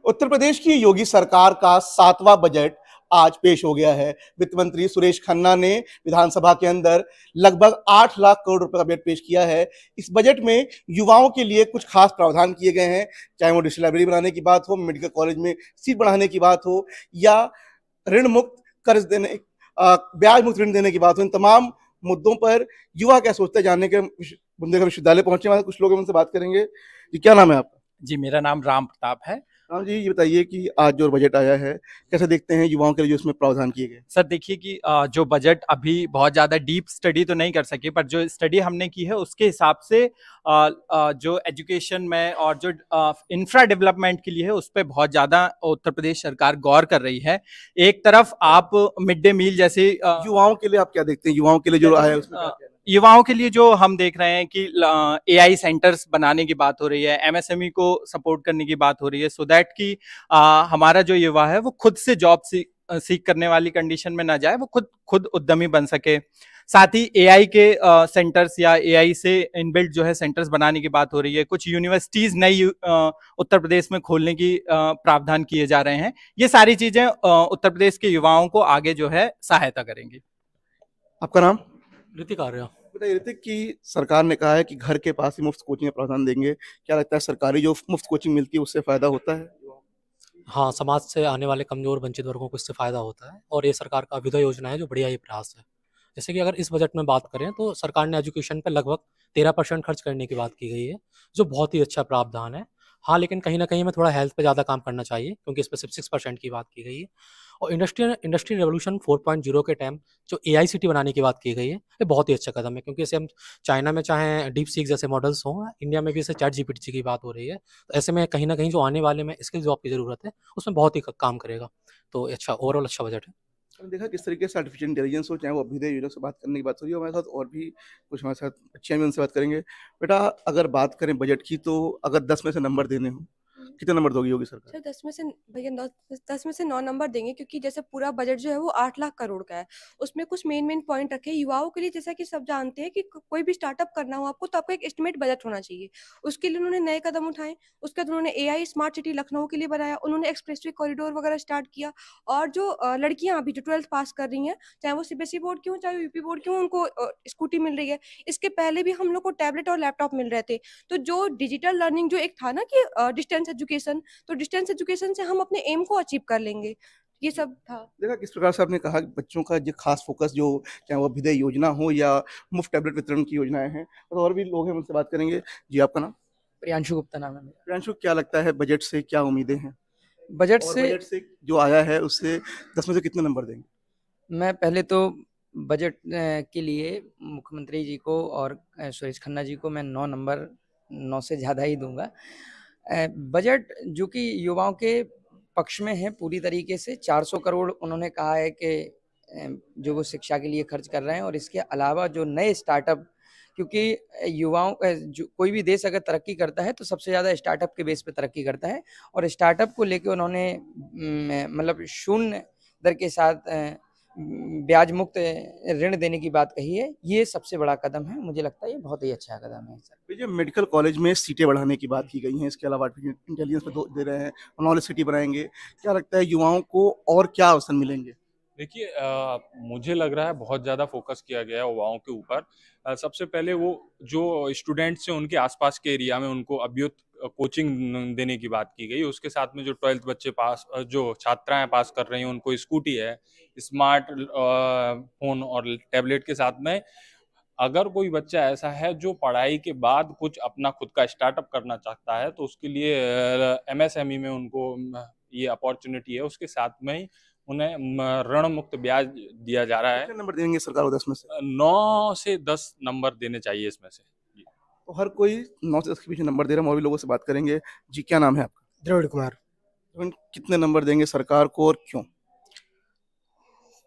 उत्तर प्रदेश की योगी सरकार का 7वां बजट आज पेश हो गया है। वित्त मंत्री सुरेश खन्ना ने विधानसभा के अंदर लगभग 8 लाख करोड़ रुपए का बजट पेश किया है। इस बजट में युवाओं के लिए कुछ खास प्रावधान किए गए हैं, चाहे वो डिजिटल लाइब्रेरी बनाने की बात हो, मेडिकल कॉलेज में सीट बढ़ाने की बात हो या ऋण मुक्त कर्ज देने ब्याज मुक्त ऋण देने की बात हो। इन तमाम मुद्दों पर युवा क्या सोचते हैं जानने के बुंदेलखंड विश्वविद्यालय पहुंचे वाले कुछ लोग हैं, उनसे बात करेंगे। जी, क्या नाम है आपका? जी, मेरा नाम राम प्रताप है। हाँ जी, ये बताइए कि आज जो बजट आया है, कैसे देखते हैं युवाओं के लिए जो इसमें प्रावधान किए गए? सर देखिए कि जो बजट अभी बहुत ज़्यादा डीप स्टडी तो नहीं कर सके, पर जो स्टडी हमने की है उसके हिसाब से जो एजुकेशन में और जो इंफ्रा डेवलपमेंट के लिए है उस पे बहुत ज़्यादा उत्तर प्रदेश सरकार गौर कर रही है। एक तरफ आप मिड डे मील जैसे युवाओं के लिए आप क्या देखते हैं? युवाओं के लिए जो आया है उसमें क्या कहना है? युवाओं के लिए जो हम देख रहे हैं कि एआई सेंटर्स बनाने की बात हो रही है, एमएसएमई को सपोर्ट करने की बात हो रही है, सो दैट कि हमारा जो युवा है वो खुद से जॉब सीख करने वाली कंडीशन में ना जाए, वो खुद खुद उद्यमी बन सके। साथ ही एआई के सेंटर्स या एआई से इनबिल्ट जो है सेंटर्स बनाने की बात हो रही है। कुछ यूनिवर्सिटीज नई उत्तर प्रदेश में खोलने की प्रावधान किए जा रहे हैं। ये सारी चीजें उत्तर प्रदेश के युवाओं को आगे जो है सहायता करेंगी। आपका नाम? ऋतिक आर्या। बताइए ऋतिक, कि सरकार ने कहा है कि घर के पास ही मुफ्त कोचिंग का प्रावधान देंगे। क्या लगता है सरकारी जो मुफ्त कोचिंग मिलती है उससे फायदा होता है? हाँ, समाज से आने वाले कमज़ोर वंचित वर्गों को इससे फ़ायदा होता है और ये सरकार का अभ्युदय योजना है जो बढ़िया ये प्रयास है। जैसे कि अगर इस बजट में बात करें तो सरकार ने एजुकेशन पे लगभग 13% खर्च करने की बात की गई है, जो बहुत ही अच्छा प्रावधान है। हाँ, लेकिन कहीं न कहीं हमें थोड़ा हेल्थ पे ज़्यादा काम करना चाहिए क्योंकि इस पे सिर्फ 6% की बात की गई है। और इंडस्ट्री रेवोल्यूशन 4.0 के टाइम जो एआई सिटी बनाने की बात की गई है, ये बहुत ही अच्छा कदम है क्योंकि इसे हम चाइना में चाहे डीप सीक जैसे मॉडल्स हों, इंडिया में भी इसे चैट जीपीटी की बात हो रही है। तो ऐसे में कहीं न कहीं जो आने वाले में स्किल जॉब की ज़रूरत है, उसमें बहुत ही काम करेगा। तो अच्छा ओवरऑल अच्छा बजट है। हमने देखा किस तरीके से आर्टिफिशियल इंटेलिजेंस हो, चाहे वो अभ्युदय योजना से बात करने की बात हो रही है। हमारे साथ और भी कुछ हमारे साथ बच्चियाँ भी, उनसे बात करेंगे। बेटा, अगर बात करें बजट की तो अगर 10 में से नंबर देने हो, कितने नंबर दोगी योगी सरकार? सर 10 में से भैया 10 में से 9 नंबर देंगे क्योंकि जैसे पूरा बजट जो है वो 8 लाख करोड़ का है। उसमें कुछ मेन पॉइंट रखे युवाओं के लिए, जैसा कि सब जानते हैं कि कोई भी स्टार्टअप करना हो आपको तो आपका एक एस्टिमेट बजट होना चाहिए। उसके लिए उन्होंने नए कदम उठाए। उसके बाद उन्होंने एआई स्मार्ट सिटी लखनऊ के लिए बनाया। उन्होंने एक्सप्रेसवे कॉरिडोर वगैरह स्टार्ट किया। और जो लड़कियां अभी जो 12th पास कर रही हैं, चाहे वो सीबीएसई बोर्ड की हो चाहे यूपी बोर्ड की हो, उनको स्कूटी मिल रही है। इसके पहले भी हम लोग को टैबलेट और लैपटॉप मिल रहे थे। तो जो डिजिटल लर्निंग जो एक था ना कि डिस्टेंस एजुकेशन, तो डिस्टेंस एजुकेशन से हम अपने एम को अचीव कर लेंगे। ये सब था। देखा किस प्रकार से आपने कहा कि बच्चों का जो खास फोकस, जो चाहे वो अभ्युदय योजना हो या मुफ्त टैबलेट वितरण की योजनाएं हैं। और भी लोग हैं, उनसे बात करेंगे। जी, आपका नाम? प्रियांशु गुप्ता नाम है मेरा। प्रियांशु, क्या लगता है बजट से क्या उम्मीदें हैं? बजट और से बजट से जो आया है उससे 10 में से कितने नंबर देंगे? मैं पहले तो बजट के लिए मुख्यमंत्री जी को और सुरेश खन्ना जी को मैं 9 नंबर, 9 से ज़्यादा ही दूँगा। बजट जो कि युवाओं के पक्ष में है पूरी तरीके से। 400 करोड़ उन्होंने कहा है कि जो वो शिक्षा के लिए खर्च कर रहे हैं और इसके अलावा जो नए स्टार्टअप, क्योंकि युवाओं जो कोई भी देश अगर तरक्की करता है तो सबसे ज़्यादा स्टार्टअप के बेस पे तरक्की करता है और स्टार्टअप को लेके उन्होंने मतलब शून्य दर के साथ ब्याज मुक्त ऋण देने की बात कही है। ये सबसे बड़ा कदम है, मुझे लगता है ये बहुत ही अच्छा कदम है सर। ये जो मेडिकल कॉलेज में सीटें बढ़ाने की बात की गई हैं, इसके अलावा आर्टिफिशियल इंटेलिजेंस पे दे रहे हैं, नॉलेज सिटी बनाएंगे। क्या लगता है युवाओं को और क्या अवसर मिलेंगे? देखिए मुझे लग रहा है बहुत ज़्यादा फोकस किया गया है युवाओं के ऊपर। सबसे पहले वो जो स्टूडेंट्स हैं उनके आसपास के एरिया में उनको अभ्युत कोचिंग देने की बात की गई। उसके साथ में जो 12th बच्चे पास जो छात्राएं पास कर रही हैं उनको स्कूटी है, स्मार्ट फ़ोन और टैबलेट के साथ में अगर कोई बच्चा ऐसा है जो पढ़ाई के बाद कुछ अपना खुद का स्टार्टअप करना चाहता है तो उसके लिए एमएसएमई में उनको ये अपॉर्चुनिटी है। उसके साथ में ही उन्हें ऋण मुक्त ब्याज दिया जा रहा है। कितने नंबर देंगे सरकार को 10 में से? 9 से 10 नंबर देने चाहिए इसमें से। तो हर कोई 9 से 10 के पीछे नंबर दे रहा है। और भी लोगों से बात करेंगे। जी, क्या नाम है आपका? द्रविड़ कुमार। कितने नंबर देंगे सरकार को और क्यों?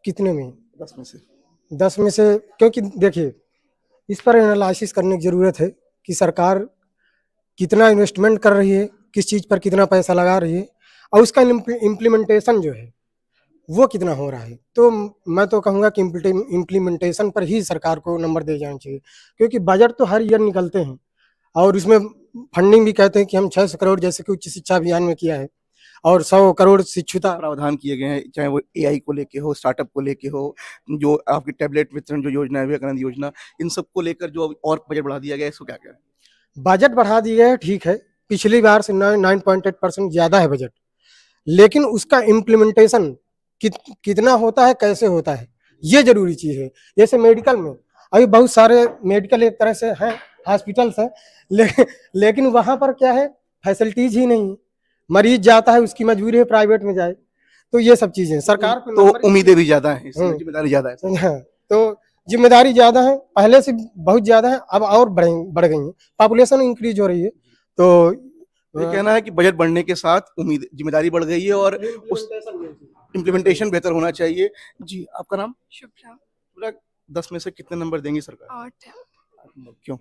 कितने में? 10 में से। 10 में से क्योंकि देखिए, इस पर एनालिसिस करने की ज़रूरत है कि सरकार कितना इन्वेस्टमेंट कर रही है, किस चीज़ पर कितना पैसा लगा रही है और उसका इम्प्लीमेंटेशन जो है वो कितना हो रहा है। तो मैं तो कहूँगा कि इम्प्लीमेंटेशन पर ही सरकार को नंबर दिए जाने चाहिए, क्योंकि बजट तो हर ईयर निकलते हैं और उसमें फंडिंग भी कहते हैं कि हम 600 करोड़ जैसे कि उच्च शिक्षा अभियान में किया है। और 100 करोड़ शिक्षुता प्रावधान किए गए हैं, चाहे वो एआई को लेके हो, स्टार्टअप को लेके हो, जो आपकी टैबलेट वितरण जो योजना है, विवेकानंद योजना, इन सबको लेकर जो और बजट बढ़ा दिया गया है, इसको क्या कहें? बजट बढ़ा दिया है, ठीक है। पिछली बार से 9.8% ज़्यादा है बजट, लेकिन उसका इम्प्लीमेंटेशन कितना होता है, कैसे होता है, ये ज़रूरी चीज़ है। जैसे मेडिकल में अभी बहुत सारे मेडिकल एक तरह से हैं, हॉस्पिटल्स हैं, लेकिन वहाँ पर क्या है, फैसिलिटीज़ ही नहीं है। मरीज जाता है, उसकी मजबूरी है प्राइवेट में जाए। तो ये सब चीज़ें सरकार को तो नंबर उम्मीदें भी ज़्यादा हैं, इसमें हम्म। जिम्मेदारी ज़्यादा है। हाँ, तो जिम्मेदारी ज़्यादा है, पहले से बहुत ज़्यादा है, अब और बढ़ गई है, पॉपुलेशन इंक्रीज हो रही है। तो ये कहना है कि बजट बढ़ने के साथ उम्मीद जिम्मेदारी बढ़ गई है और उस इम्प्लीमेंटेशन बेहतर होना चाहिए। जी, आपका नाम? शुभ्रा। पूरा 10 में से कितने नंबर देंगी सरकार? 8 है। क्यों?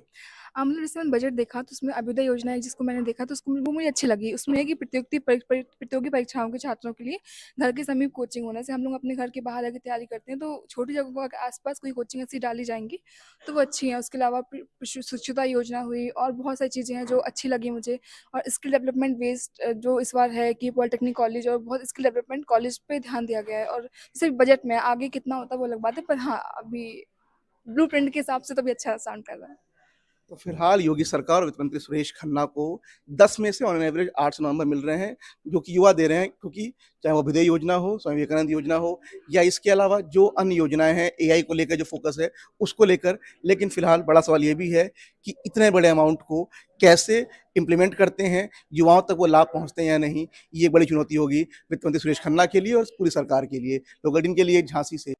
मतलब जैसे मैंने बजट देखा तो उसमें अभ्युदय योजना है जिसको मैंने देखा तो उसको वो मुझे अच्छी लगी। उसमें है कि प्रतियोगी परीक्षाओं के छात्रों के लिए घर के समीप कोचिंग होने से हम लोग अपने घर के बाहर आके तैयारी करते हैं, तो छोटी जगहों के आसपास कोई कोचिंग ऐसी डाली जाएंगी तो वो अच्छी है। उसके अलावा शिक्षुता योजना हुई और बहुत सारी चीज़ें हैं जो अच्छी लगी मुझे। और स्किल डेवलपमेंट बेस्ड जो इस बार है कि पॉलिटेक्निक कॉलेज और बहुत स्किल डेवलपमेंट कॉलेज पे ध्यान दिया गया है। और जैसे बजट में आगे कितना होता है वो अलग बात है, पर हाँ अभी ब्लूप्रिंट के हिसाब से तो भी अच्छा साउंड कर रहा है। तो फिलहाल योगी सरकार और वित्त मंत्री सुरेश खन्ना को 10 में से ऑन एवरेज 8 से 9 नंबर मिल रहे हैं, जो कि युवा दे रहे हैं, क्योंकि चाहे वो अभ्युदय योजना हो, स्वामी विवेकानंद योजना हो, या इसके अलावा जो अन्य योजनाएं हैं, एआई को लेकर जो फोकस है उसको लेकर। लेकिन फिलहाल बड़ा सवाल ये भी है कि इतने बड़े अमाउंट को कैसे इम्प्लीमेंट करते हैं, युवाओं तक वो लाभ पहुंचते हैं या नहीं, ये एक बड़ी चुनौती होगी वित्त मंत्री सुरेश खन्ना के लिए और पूरी सरकार के लिए। लोगडिन के लिए झांसी से